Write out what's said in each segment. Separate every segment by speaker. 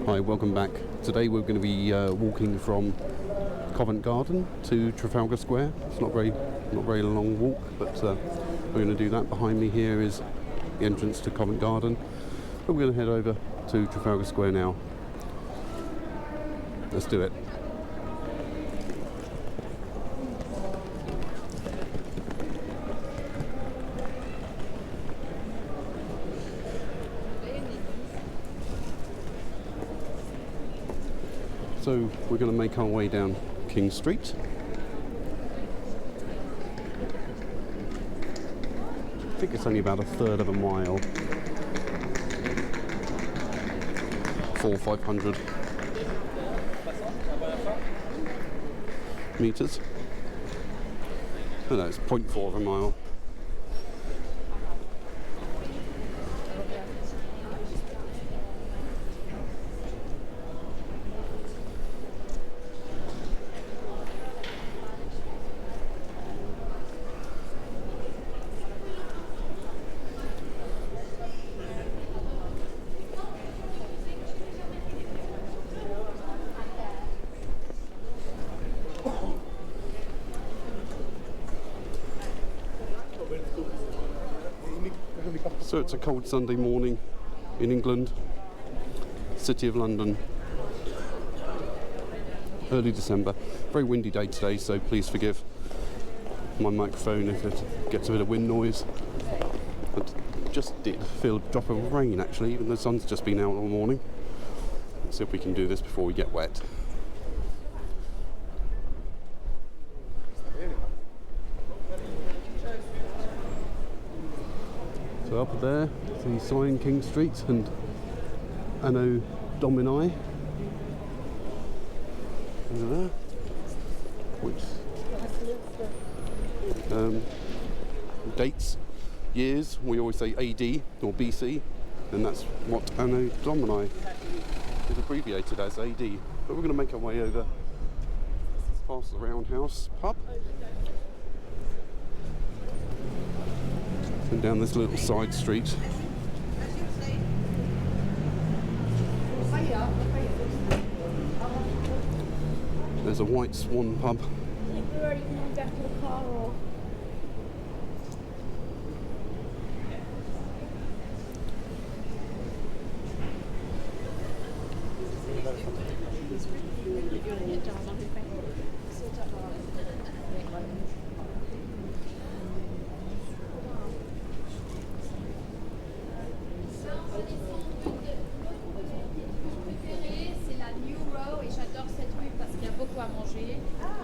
Speaker 1: Hi, welcome back. Today we're going to be walking from Covent Garden to Trafalgar Square. It's not very long walk, but we're going to do that. Behind me here is the entrance to Covent Garden. But we're going to head over to Trafalgar Square now. Let's do it. So we're going to make our way down King Street. I think it's only about a third of a mile. 400-500 meters. Oh no, it's 0.4 of a mile. So it's a cold Sunday morning in England, City of London, early December. Very windy day today, so please forgive my microphone if it gets a bit of wind noise. But just did feel a drop of rain actually, even though the sun's just been out all morning. Let's see if we can do this before we get wet. So up there, the sign King Street and Anno Domini. Over there. Which dates, years, we always say AD or BC, and that's what Anno Domini is abbreviated as, AD. But we're going to make our way over past the Roundhouse pub. And down this little side street. There's a White Swan pub.
Speaker 2: I think we're already going back to the car or...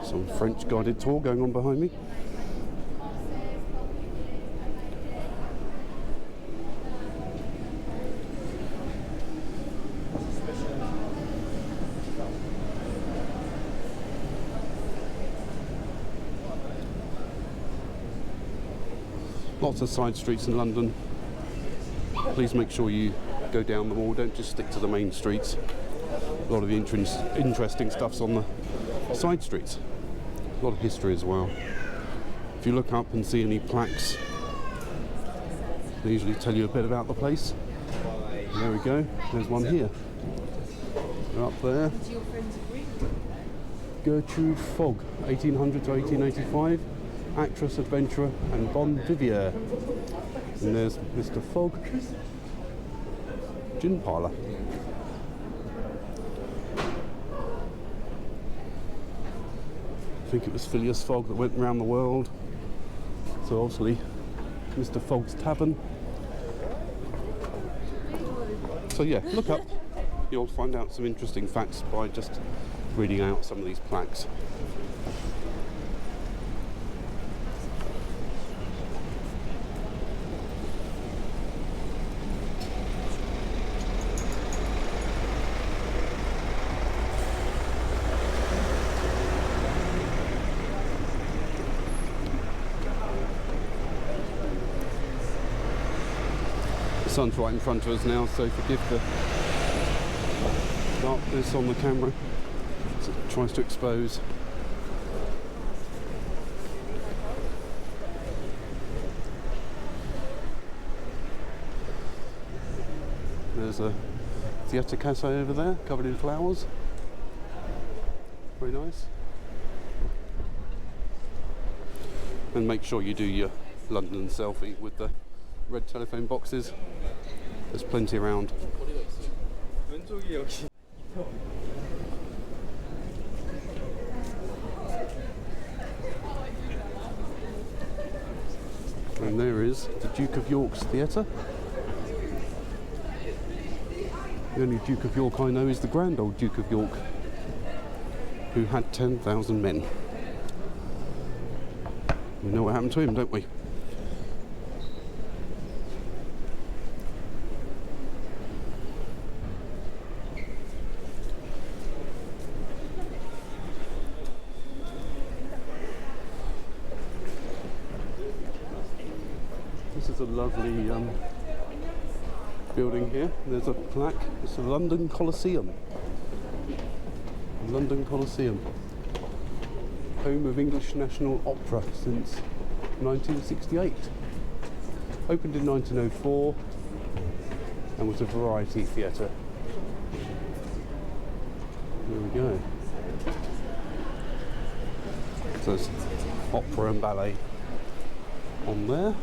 Speaker 1: Some French guided tour going on behind me. Lots of side streets in London. Please make sure you go down them all, don't just stick to the main streets. A lot of the interesting stuff's on the side streets. A lot of history as well. If you look up and see any plaques, they usually tell you a bit about the place. There we go, there's one here. They're up there. Gertrude Fogg, 1800 to 1885, actress, adventurer and bon viveur. And there's Mr. Fogg, gin parlour. I think it was Phileas Fogg that went around the world. So obviously Mr. Fogg's Tavern. So yeah, look up. You'll find out some interesting facts by just reading out some of these plaques. The sun's right in front of us now, so forgive the darkness on the camera. So it tries to expose. There's a theatre cafe over there, covered in flowers. Very nice. And make sure you do your London selfie with the red telephone boxes. There's plenty around. And there is the Duke of York's Theatre. The only Duke of York I know is the grand old Duke of York, who had 10,000 men. We know what happened to him, don't we? This is a lovely building here. There's a plaque. It's the London Coliseum. London Coliseum. Home of English National Opera since 1968. Opened in 1904 and was a variety theatre. There we go. So there's opera and ballet on there.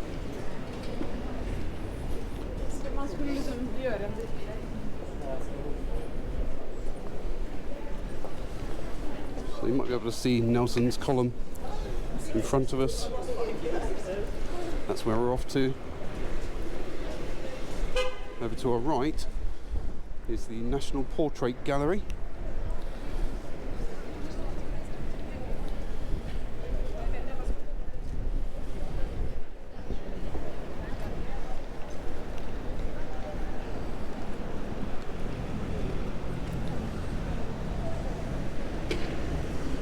Speaker 1: So you might be able to see Nelson's column in front of us. That's where we're off to. Over to our right is the National Portrait Gallery.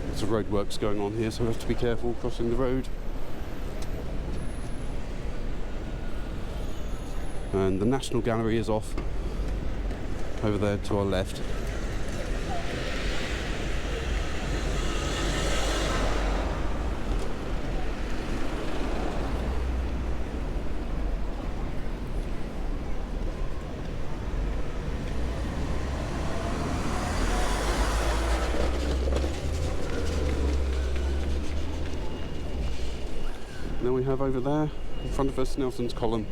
Speaker 1: Lots of roadworks going on here, so we have to be careful crossing the road. And the National Gallery is off over there to our left. Then we have over there in front of us Nelson's column.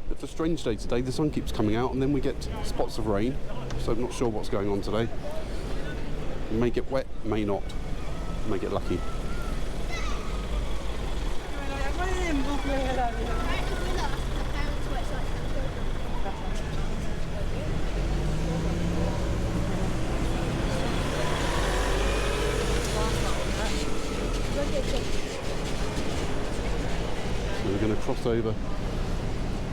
Speaker 1: It's a strange day today. The sun keeps coming out and then we get spots of rain, so I'm not sure what's going on today. It may get wet, may not. May get lucky. So we're going to cross over.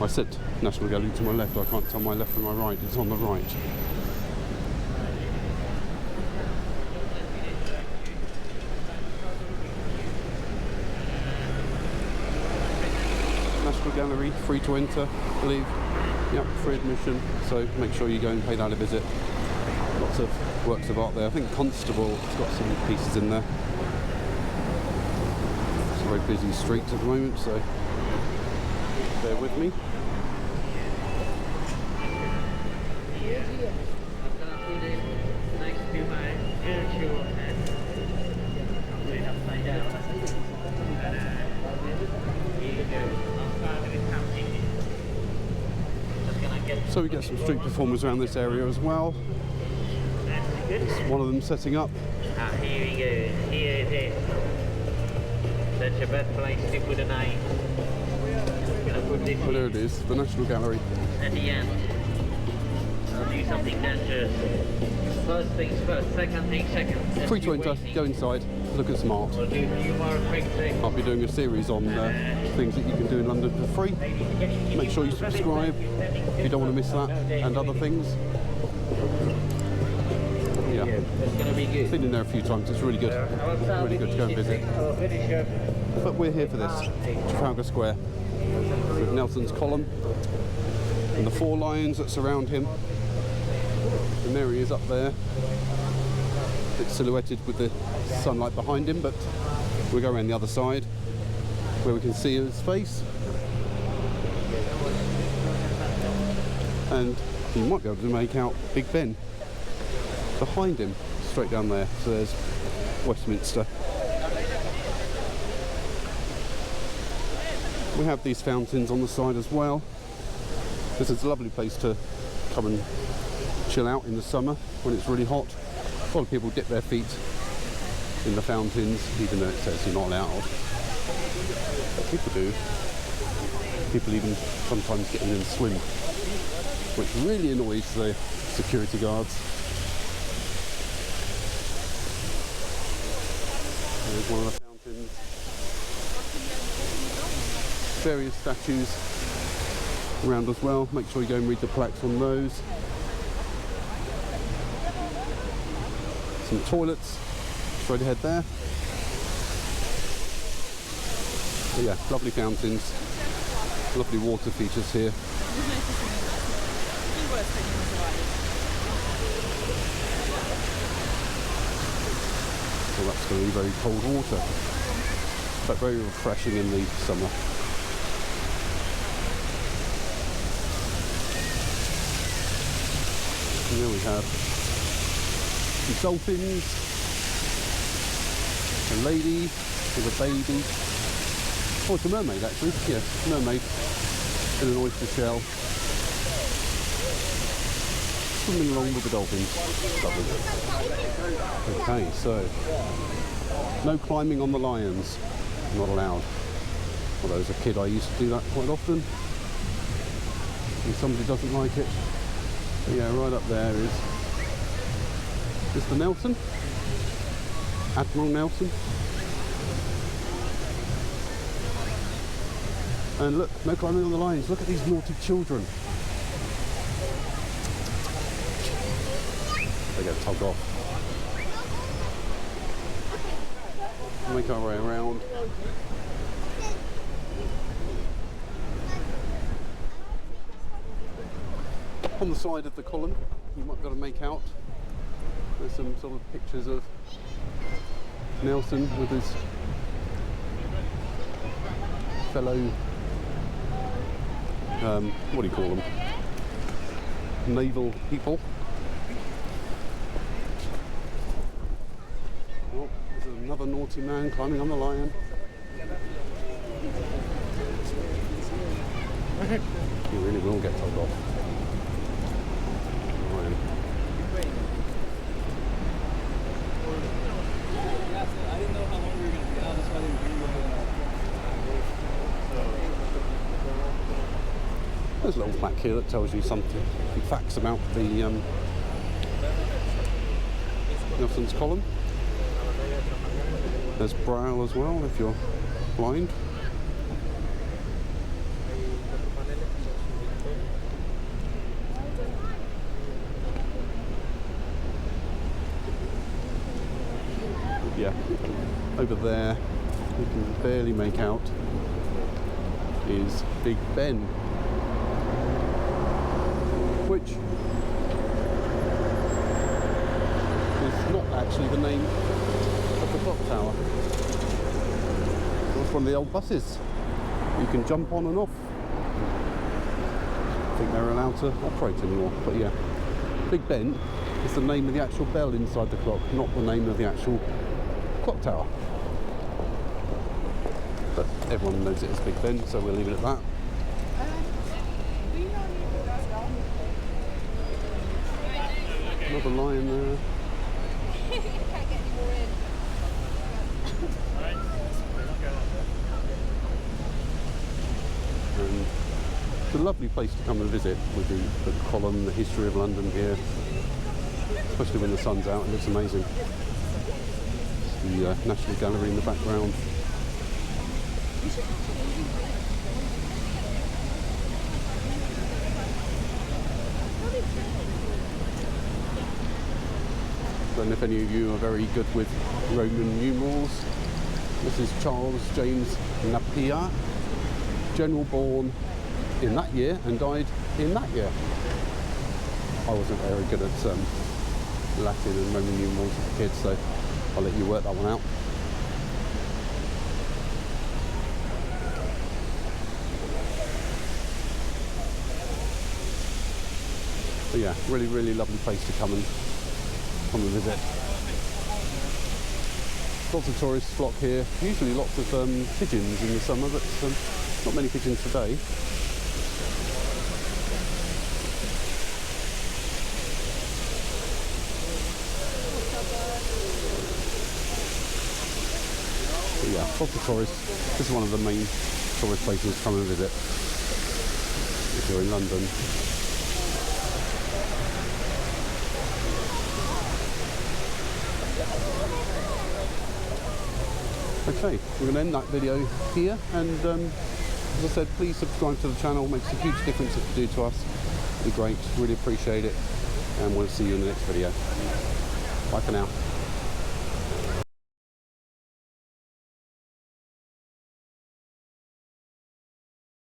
Speaker 1: I said National Gallery to my left, I can't tell my left from my right, it's on the right. National Gallery, free to enter, I believe. Yep, free admission, so make sure you go and pay that a visit. Lots of works of art there. I think Constable has got some pieces in there. It's a very busy street at the moment, so bear with me. So we get some street performers around this area as well. There's one of them setting up.
Speaker 3: Here we go, here it is. That's your best place to put a knife. Gonna put this
Speaker 1: Oh, there it is, the National Gallery.
Speaker 3: at the end. I'll do something dangerous. First things first, second things second.
Speaker 1: Free to enter, go inside, look at some art.
Speaker 3: We'll do a few more quick things.
Speaker 1: I'll be doing a series on things that you can do in London for free. Make sure you subscribe if you don't want to miss that, and other things. Yeah,
Speaker 3: It's gonna be good.
Speaker 1: been in there a few times, it's really good. Really good to go and visit. But we're here for this, Trafalgar Square, with Nelson's column and the 4 lions that surround him. And there he is up there. It's silhouetted with the sunlight behind him, but we'll go around the other side where we can see his face. And You might be able to make out Big Ben behind him, straight down there. So there's Westminster. We have these fountains on the side as well. This is a lovely place to come and chill out in the summer when it's really hot. A lot of people dip their feet in the fountains, even though it says you're not allowed. But people do. People even sometimes get in and swim, which really annoys the security guards. There's one of the fountains. Various statues around as well. Make sure you go and read the plaques on those. Some toilets straight ahead there. But yeah, lovely fountains, lovely water features here. So that's going to be very cold water, but very refreshing in the summer. And there we have some dolphins, a lady with a baby. Oh, it's a mermaid actually. Yes, mermaid in an oyster shell. Swimming along with the dolphins. Lovely. Okay, so no climbing on the lions. Not allowed. Although as a kid I used to do that quite often. If somebody doesn't like it. But yeah, right up there is Mr. Nelson. Admiral Nelson. And look, no climbing on the lions. Look at these naughty children. They get tugged off. Make our way around. On the side of the column, you might be able to make out, there's some sort of pictures of Nelson with his fellow, what do you call them? Naval people. Oh, there's another naughty man climbing on the lion. He really will get tugged off. There's a little plaque here that tells you some facts about the Nelson's column. There's Braille as well if you're blind. Yeah, over there you can barely make out is Big Ben, which is not actually the name of the clock tower. It's one of the old buses you can jump on and off. I think they're allowed to operate anymore, but yeah. Big Ben is the name of the actual bell inside the clock, not the name of the actual clock tower. But everyone knows it as Big Ben, so we'll leave it at that. Another lion there.
Speaker 2: Can't get any more in.
Speaker 1: And it's a lovely place to come and visit with the column, the history of London here, especially when the sun's out. It looks amazing. The National Gallery in the background. And if any of you are very good with Roman numerals, this is Charles James Napier, general born in that year and died in that year. I wasn't very good at Latin and Roman numerals as a kid, so I'll let you work that one out. But yeah, really, really lovely place to come and visit. Lots of tourists flock here. Usually lots of pigeons in the summer, but not many pigeons today. But yeah, lots of tourists. This is one of the main tourist places to come and visit if you're in London. Okay, we're going to end that video here, and as I said, please subscribe to the channel. It makes a huge difference if you do to us. It'd be great, really appreciate it, and we'll see you in the next video. Bye for now.